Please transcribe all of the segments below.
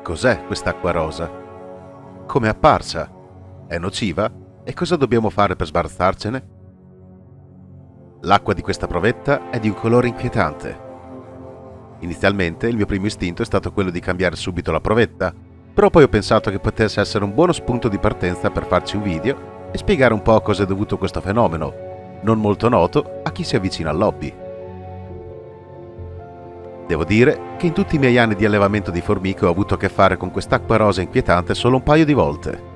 Cos'è quest'acqua rosa? Come è apparsa? È nociva? E cosa dobbiamo fare per sbarazzarcene? L'acqua di questa provetta è di un colore inquietante. Inizialmente il mio primo istinto è stato quello di cambiare subito la provetta, però poi ho pensato che potesse essere un buono spunto di partenza per farci un video e spiegare un po' a cosa è dovuto questo fenomeno, non molto noto a chi si avvicina all'hobby. Devo dire che in tutti i miei anni di allevamento di formiche ho avuto a che fare con quest'acqua rosa inquietante solo un paio di volte.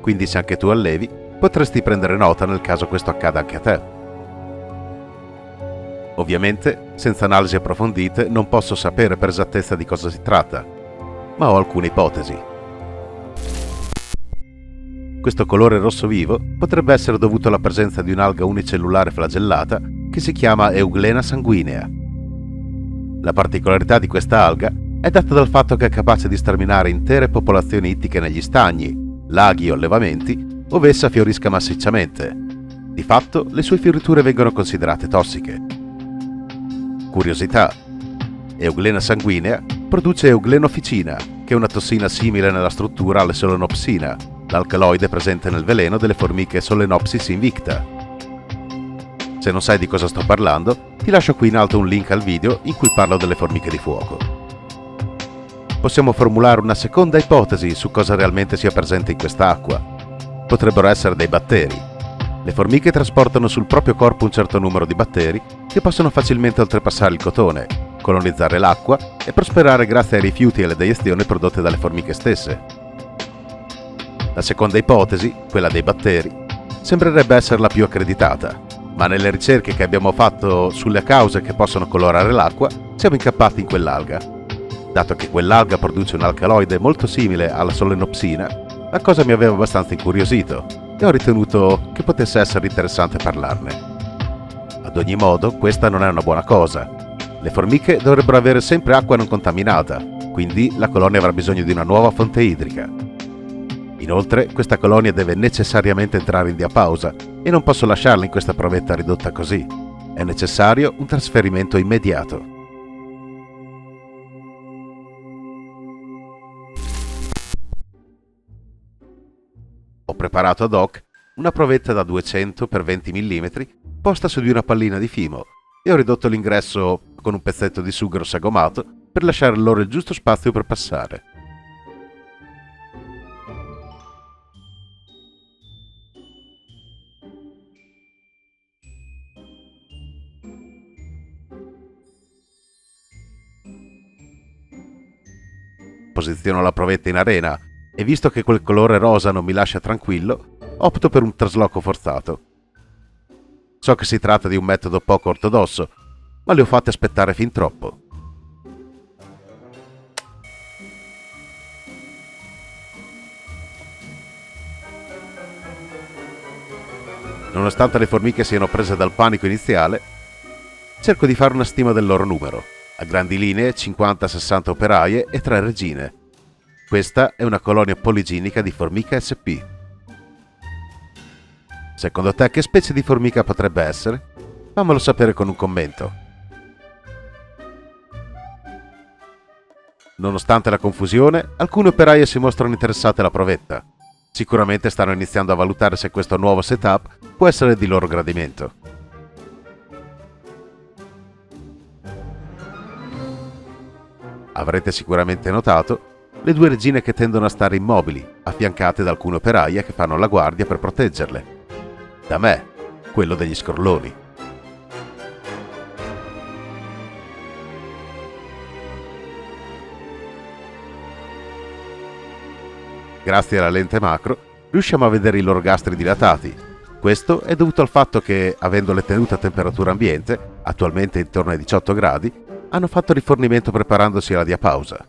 Quindi se anche tu allevi, potresti prendere nota nel caso questo accada anche a te. Ovviamente, senza analisi approfondite, non posso sapere per esattezza di cosa si tratta, ma ho alcune ipotesi. Questo colore rosso vivo potrebbe essere dovuto alla presenza di un'alga unicellulare flagellata che si chiama Euglena sanguinea. La particolarità di questa alga è data dal fatto che è capace di sterminare intere popolazioni ittiche negli stagni, laghi o allevamenti, ove essa fiorisca massicciamente. Di fatto, le sue fioriture vengono considerate tossiche. Curiosità: Euglena sanguinea produce euglenoficina, che è una tossina simile nella struttura alle solenopsina, l'alcaloide presente nel veleno delle formiche Solenopsis invicta. Se non sai di cosa sto parlando, ti lascio qui in alto un link al video in cui parlo delle formiche di fuoco. Possiamo formulare una seconda ipotesi su cosa realmente sia presente in quest'acqua. Potrebbero essere dei batteri. Le formiche trasportano sul proprio corpo un certo numero di batteri che possono facilmente oltrepassare il cotone, colonizzare l'acqua e prosperare grazie ai rifiuti e alle deiezioni prodotte dalle formiche stesse. La seconda ipotesi, quella dei batteri, sembrerebbe essere la più accreditata, ma nelle ricerche che abbiamo fatto sulle cause che possono colorare l'acqua siamo incappati in quell'alga. Dato che quell'alga produce un alcaloide molto simile alla solenopsina, la cosa mi aveva abbastanza incuriosito e ho ritenuto che potesse essere interessante parlarne. Ad ogni modo, questa non è una buona cosa. Le formiche dovrebbero avere sempre acqua non contaminata, quindi la colonia avrà bisogno di una nuova fonte idrica. Inoltre, questa colonia deve necessariamente entrare in diapausa e non posso lasciarla in questa provetta ridotta così. È necessario un trasferimento immediato. Ho preparato ad hoc una provetta da 200 x 20 mm posta su di una pallina di fimo e ho ridotto l'ingresso con un pezzetto di sughero sagomato per lasciare loro il giusto spazio per passare. Posiziono la provetta in arena e visto che quel colore rosa non mi lascia tranquillo, opto per un trasloco forzato. So che si tratta di un metodo poco ortodosso, ma le ho fatte aspettare fin troppo. Nonostante le formiche siano prese dal panico iniziale, cerco di fare una stima del loro numero. A grandi linee 50-60 operaie e 3 regine. Questa è una colonia poliginica di formica SP. Secondo te che specie di formica potrebbe essere? Fammelo sapere con un commento. Nonostante la confusione, alcune operaie si mostrano interessate alla provetta. Sicuramente stanno iniziando a valutare se questo nuovo setup può essere di loro gradimento. Avrete sicuramente notato le 2 regine che tendono a stare immobili, affiancate da alcune operaie che fanno la guardia per proteggerle. Da me, quello degli scorloni. Grazie alla lente macro riusciamo a vedere i loro gastri dilatati. Questo è dovuto al fatto che, avendole tenute a temperatura ambiente, attualmente intorno ai 18 gradi, hanno fatto rifornimento preparandosi alla diapausa.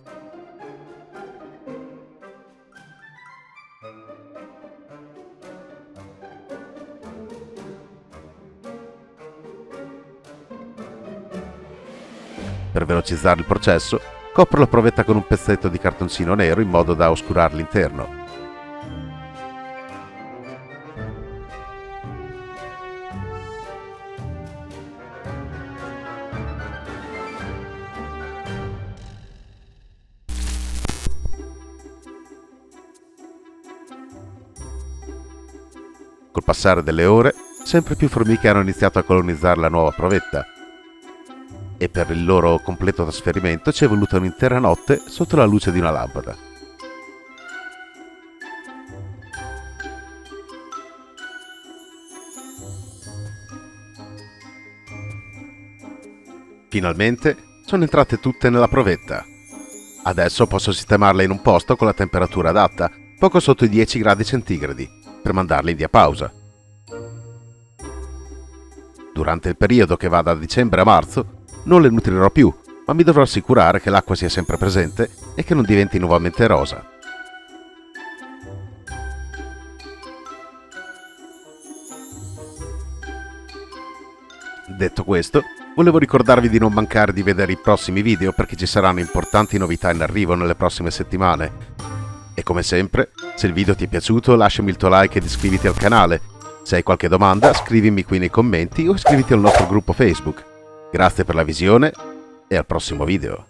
Per velocizzare il processo, copro la provetta con un pezzetto di cartoncino nero in modo da oscurare l'interno. Col passare delle ore, sempre più formiche hanno iniziato a colonizzare la nuova provetta e per il loro completo trasferimento ci è voluta un'intera notte sotto la luce di una lampada. Finalmente sono entrate tutte nella provetta. Adesso posso sistemarle in un posto con la temperatura adatta, poco sotto i 10 gradi centigradi, per mandarle in diapausa. Durante il periodo che va da dicembre a marzo non le nutrirò più, ma mi dovrò assicurare che l'acqua sia sempre presente e che non diventi nuovamente rosa. Detto questo, volevo ricordarvi di non mancare di vedere i prossimi video perché ci saranno importanti novità in arrivo nelle prossime settimane. E come sempre, se il video ti è piaciuto lasciami il tuo like ed iscriviti al canale. Se hai qualche domanda scrivimi qui nei commenti o iscriviti al nostro gruppo Facebook. Grazie per la visione e al prossimo video.